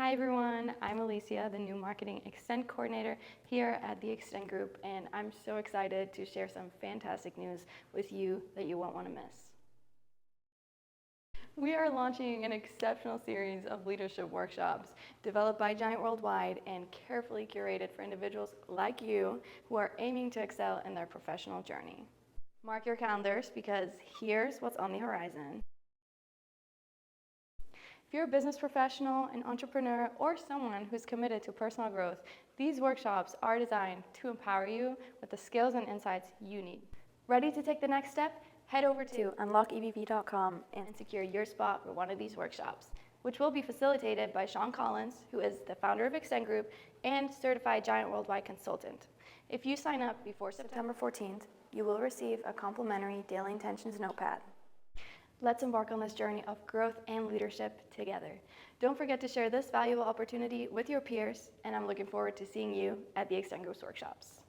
Hi everyone, I'm Alicia, the new Marketing Extend Coordinator here at the Extend Group, and I'm so excited to share some fantastic news with you that you won't want to miss. We are launching an exceptional series of leadership workshops developed by Giant Worldwide and carefully curated for individuals like you who are aiming to excel in their professional journey. Mark your calendars because here's what's on the horizon. If you're a business professional, an entrepreneur, or someone who's committed to personal growth, these workshops are designed to empower you with the skills and insights you need. Ready to take the next step? Head over to unlockevp.com and secure your spot for one of these workshops, which will be facilitated by Sean Collins, who is the founder of Extend Group and certified Giant Worldwide consultant. If you sign up before September 14th, you will receive a complimentary daily intentions notepad. Let's embark on this journey of growth and leadership together. Don't forget to share this valuable opportunity with your peers, and I'm looking forward to seeing you at the Extend Group's workshops.